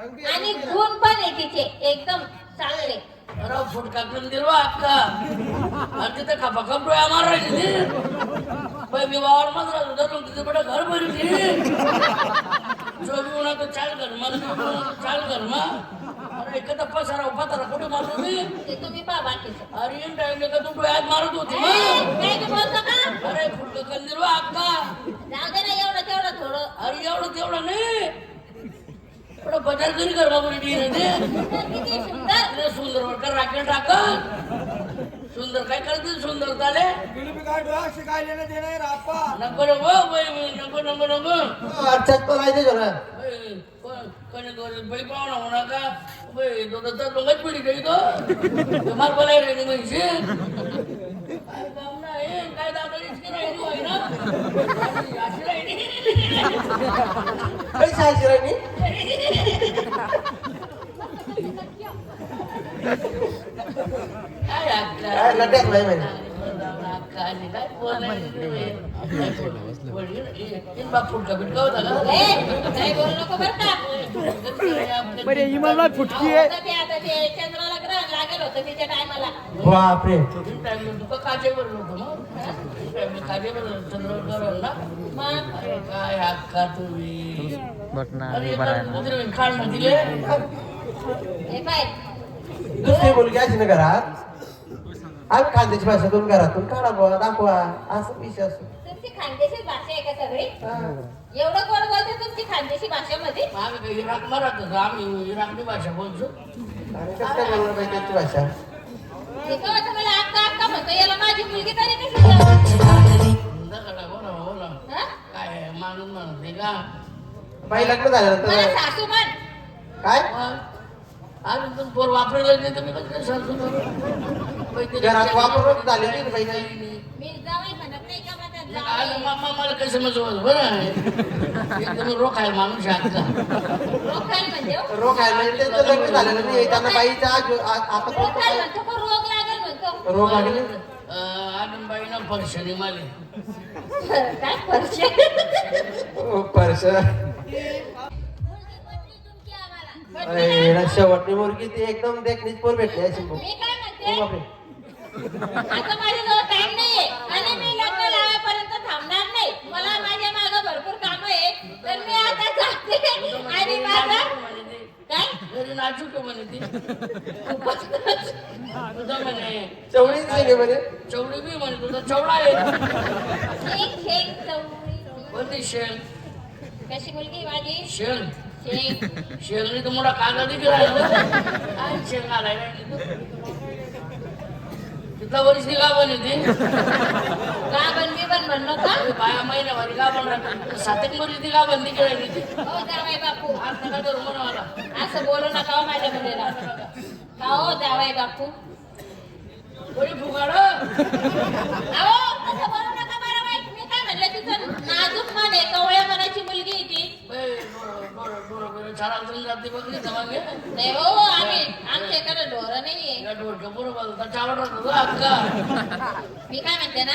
आणि गुण पण आहे तिचे एकदम चांगले. अरे फुटका कंदीर वा अक्का आणि तिथे खापा कंपडोया मारायची ती बाई मी वावर मजरा धरून तिथे बेटा घर भरी थी जो भी होना तो चाल कर मला चाल कर मा अरे एकदा पसारा पतारा कुठे मारतो मी ते तुम्ही पहा बाकीचं. अरे इन टाइम का तू डोळ्यात मारत होती काय ते बोलतो का? अरे फुटका कंदीर वा अक्का जाऊ दे ना एवढं तेवढं थोडं. अरे एवढं तेवढं नाही थोडं बजार घरी कर बाबू किती सुंदर. सुंदर वाटतं राखेल टाका सुंदर काय करते सुंदर चाले नको नको नको नको नको अर्चात पलायचे जरा कोणी बाई पाहुणा होणार का बाई तो तर लोकच पिढी काही तो मार बोलायला राहिली म्हणजे काय काम नाही काय दादा इतकी राहिली होय ना अशी राहिली कैसे आहे शिराणी काय काय लट्याक नाही माहिती काय फुटका बिटका होता का काही बोलू नको बरं का. बरे इमानला फुटकी आहे. आता ते चंद्राला ग्रहण लागेल होतं तिच्या टायमाला. बापरे तुका काचेवर होतं मग काचेवर चंद्रवर ना मग अरे काय अक्का तुम्ही बटना अरे खाण दिले हे पाय दुसरी मुलगी अशी ना घरात आम्ही खानदेशी भाषेतून घरातून काढा बुवा दाखवा असं विषय असतो तुमची खानदेशी भाषा आहे का सगळी? एवढं गोड बोलते तुमची खानदेशी भाषेमध्ये? आम्ही काही इराक मराठ होतो आम्ही इराकची भाषा बोलतो आणि कसं काय बोलणार पाहिजे त्यांची भाषा ते का आता मला अक्का अक्का म्हणतो याला माझी मुलगी तरी कशी बोला बोला हा? काय माणूस म्हणते का बाई लग्न मला झाल्यानंतर सासू म्हण. काय आम्ही पण पोर वापरायला नाही तर मी कसं सांगतो घरात वापरून झाले नाही ना बाई काही मी जावई म्हणत नाही का माझा आज जावई. मामा मला कसं समजवलं बरं आहे एकदम रोखायला माणूस आहे आजचा रोखायला म्हणजे हो? रोग आहे म्हणजे त्यांचं लग्न झालेलं नाही त्यांना बाईचा आता रोखायला म्हणतो का रोग लागेल म्हणतो? रोग लागले आनंदबाईनं परशनी माले काय परिचय? पर्स मुलगी पटली तुमची आम्हाला. अरे शेवटची मुलगी ती एकदम देखणीच पोर भेटली अशी मी काय म्हणते बापरे आता माझ्याजवळ टाइम नाहीये आणि मी लग्न लावायपर्यंत थांबणार नाही. मला माझ्या मागं भरपूर काम आहे तर मी आता जाते आणि माझं काय घरी नाचू का म्हणे ती तुझं म्हणे चवळीच गेली म्हणे चवडी बी म्हणे तुझा चवडा आहे शेंग शेंग चवळी. कोणती शेण कशी मुलगी माझी शेण शेंग शेणनी तर मोठा कागद दिला काय शेण आलाय तिथला वरीस ती का बने ती का बनवी बन म्हणलो का? बाया महिन्यावारी का बनणार सातेक मरी ती का बंदी केली ती हो जावाई बापू आज नका धरू म्हणा मला असं बोलू नका हो माझ्या मुलीला. का हो जावाई बापू? कोणी फुगाड अहो असं बोलू नका बरं वाईट. मी काय म्हणलं तिचं नाजूक मन आहे कवळ्या मनाची मुलगी आहे ती. छान जाते बघली जमागे नाही हो आमच्याकडे ढोरं नाहीये. या डोरक्या बरोबर चावड अक्का मी काय म्हणते ना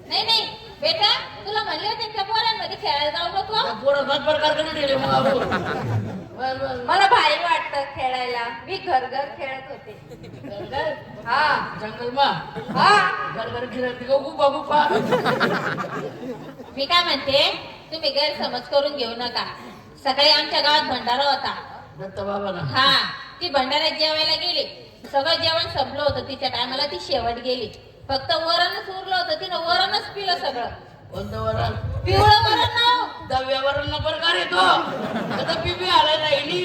नाही नाही बेटा तुला म्हणले होते त्या पोरांमध्ये खेळायला जाऊ नको. पोरं दोन प्रकार कडे ठेवले मग आपण मला भारी वाटतं खेळायला. मी घर घर खेळत होते. हा जंगल मा हा घर घर फिरत गुपा गुपा मी काय म्हणते तुम्ही गैरसमज करून घेऊ नका. सकाळी आमच्या गावात भंडारा होता. दत्त बाबा ना हा ती भंडाऱ्यात जेवायला गेली. सगळं जेवण संपलं होतं तिच्या टायमाला ती शेवट गेली. फक्त वरणच उरलं होतं तिनं वरणच पिलं सगळं. कोणतं वरण पिवळं वरण नाव. दव्यावरण प्रकार येतो आता पिबी आलाय राहिली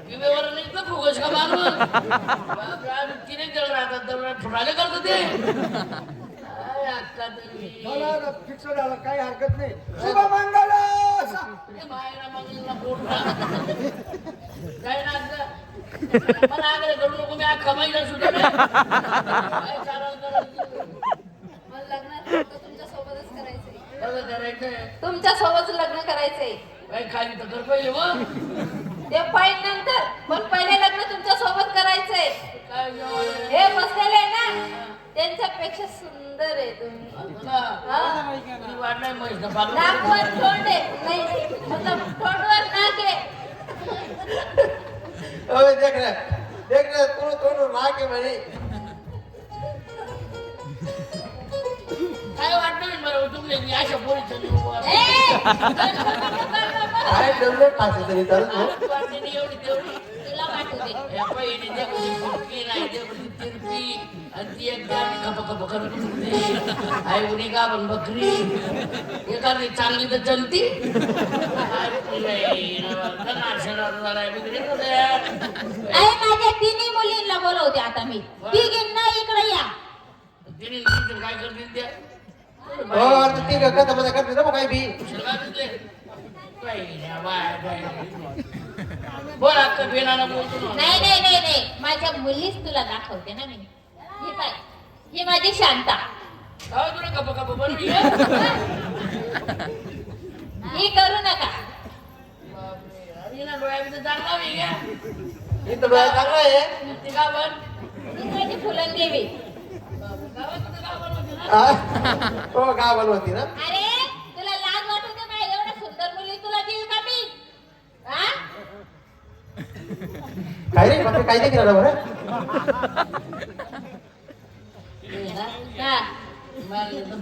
पिबेवरण इथलं फुगस का माणूस तिने जळ राहतात दरवेळेला फुटाले करतो ते काय अक्का तुम्ही फिक्स झालं काही हरकत नाही. शुभ मंगल ते मायला मंगलला पोटला काय ना अक्का मला आग्रह करू नको मी अख्खा महिना सुद्धा काय चालल करायचं मला लग्न तुमच्या सोबतच करायचंय. कसं करायचंय तुमच्या सोबत लग्न करायचंय. काय खाली तर कर पहिले मग ते पाहिजे नंतर पण पहिले लग्न तुमच्या सोबत करायचंय. काय जेवण हे बसलेले आहे ना त्यांच्यापेक्षा सुंदर आहे तुम्ही. हा. वाढलाय म्हैस ना पागल नाकवर तोंड आहे. नाही मतलब तोंडवर नाक आहे. देख रे तू राग आहे म्हणे. काय वाटलं नाही मला तुम्ही मी अशा पोरीचं नाही उभा. ए, काय ठेवलं टाकलं तरी चालत नाही. वाटली एवढी तेवढी तुला वाटू दे. या पहिली देखोली फुटकी नाही देखोली तिरपी आणि ती एक गाडी खप करत होती. आई उडी का पण बकरी एखादी चांगली तर चलती. अरे माझ्या तिन्ही मुलींना बोलवते आता मी. तिघींना इकडे या. तिने काय करतील त्या हो अरे ती कथा मध्ये करते ना मग काय बी. बोल अक्का बेनाला बोलतो ना. नाही माझ्या मुलीच तुला दाखवते ना मी. ही पाय, ही माझी शांता. काय तुला कप बनली ही करू नका. डोळ्यामध्ये चांगला वेगळ्या इथं डोळा चांगला आहे. ती का बन ही माझी फुलन देवी. हा? हो गाव बनवती ना. अरे तुला लाज वाटू दे बाई, एवढ्या सुंदर मुली तुला देऊ का मी? हा? काय रे बापरे काय देखील ना बरं. हा.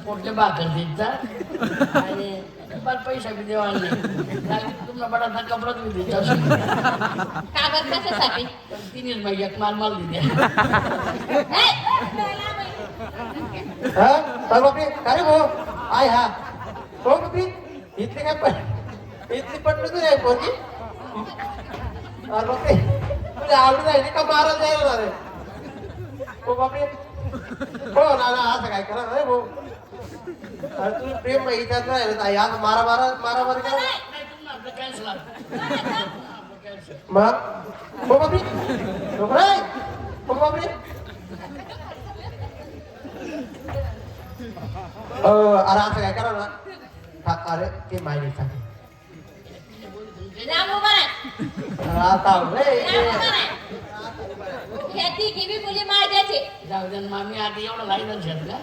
पोटले भाकर देत आणि पैसा बी देवा नाही तुम्हाला बडा कपडा तुम्ही देत का बरं कशासाठी? तिनेच मग एक माल दिले. नाही. हा तर बापरे काय रे भाऊ आय हा हो बापरे इथली काय इथली पटलं तू नाही पोरगी. अरे बापरे तुझ्या आवडी राहिली का मारा जायला रे. हो बापरे हो ना असं काय करा रे भाऊ. अरे तुझं प्रेम इथं राहिलं आज मारामारी करा कॅन्सल मग हो बापरे हो बापरे. अरे असं काय करा ना. अरे ते माहिती सांग राम उभा राह. आता राम उभा राह. ह्या तिघी बी मुली माझ्याचे. जाऊ दे मामी आधी एवढं लाईन शेत का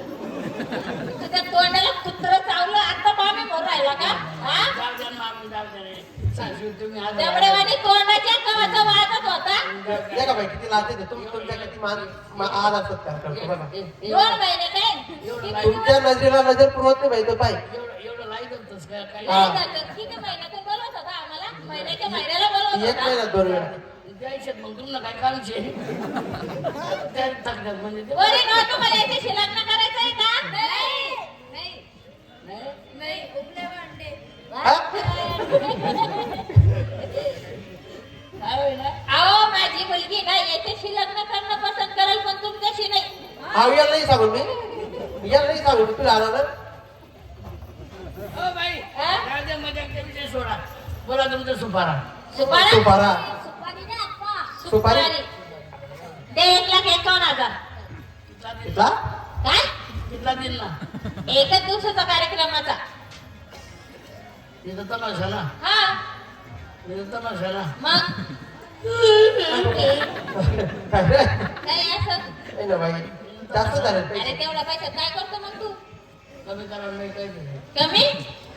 तुझ्या तोंडाला कुत्र चावलं आता मामी मोर राहिला का? हा? जाऊ दे मामी जाऊ दे रे सासू तुम्ही आज तेवढेवानी तोंडाच्या कवाचा वाजत होता. ये का बाई किती लागते तुमच्या किती मान आज असत का करतो बघा. 2 महिने काय? तुमच्या नजरेला नजर पुरवत नाही बाई तो पाय. एवढं लाईन होतच का काय नाही करत. किती महिन्यातून बोलवत होता आम्हाला? महिन्याच्या महिन्याला बोलवत एक होता. महिना 2 वेळा. द्यायच्यात मग तुम्हाला काय कामचे त्या टाकतात म्हणजे ते वरी ना तुम्हाला याच्याशी लग्न करायचंय का? नाही. हा? काय होईल ना अहो माझी मुलगी ना याच्याशी लग्न करणं पसंत करेल पण तुमच्याशी नाही. अहो याला नाही सांगून मी याला नाही सांगून तुला आला ना. हो बाई हा? जाऊ दे मजाकचा विषय सोडा बोला तुमचं सुपारा सुपारा? सुपारा सुपारी ते 1,51,000. कितला काय? कितला दिन ना एकच दिवसाचा कार्यक्रमाचा. तिथं तमाशा ना हा तिथं तमाशा ना मग काय रे? नाही असं. नाही ना बाई जास्त झाले अरे पैसे. तेवढ्या पैशात काय करतो मग तू? कमी करा नाही काही नाही. कमी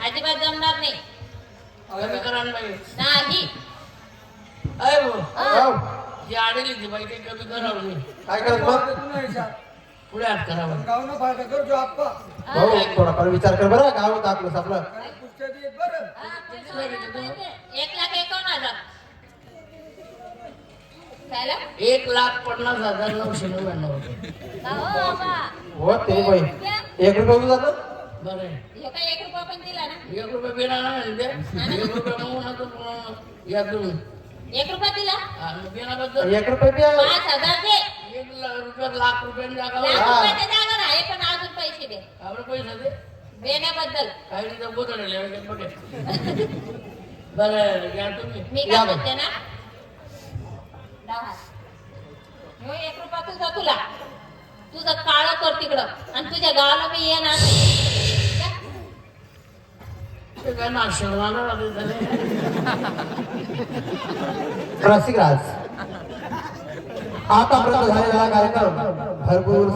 अजिबात जमणार नाही. कमी करा नाही नाही. अय भाऊ हो. जी आडेली ती बाई काही कमी करावं नाही काय करत मग तू नाही जा. पुढे हात करावं गाव न फायदा करतो आप्पा. हो थोडाफार विचार कर बरं गाव टाकलं आपलं. काय पुढच्या दिवस बरं. 1,51,000. झालं? 1,50,999 हो ते बाई 1 रुपया होऊन जातं. बरं आहे हे काय 1 रुपया पण दिला ना? 1 रुपये बिना नाही द्या 1 रुपये म्हणून या तुम्ही 1 रुपया दिला? बिनाबद्दल 1 रुपया बी आहे. 5,000 दे. 1 लाख रुपयांनी जागा लाख हा. रुपयाच्या जागा आहे पण अजून पैसे दे. आपण पैसे दे देण्याबद्दल. काही नाही तर गोदडले मोठे बरं या तुम्ही मी या काय बाई. म्हणते ना 10. हो 1 रुपया तुझा तुझं काळं कर तिकडं आणि तुझ्या गावाला मी येणार नाही. जा. ते काय नाशिक रसिकराज आतापर्यंत झालेला कार्यक्रम भरपूर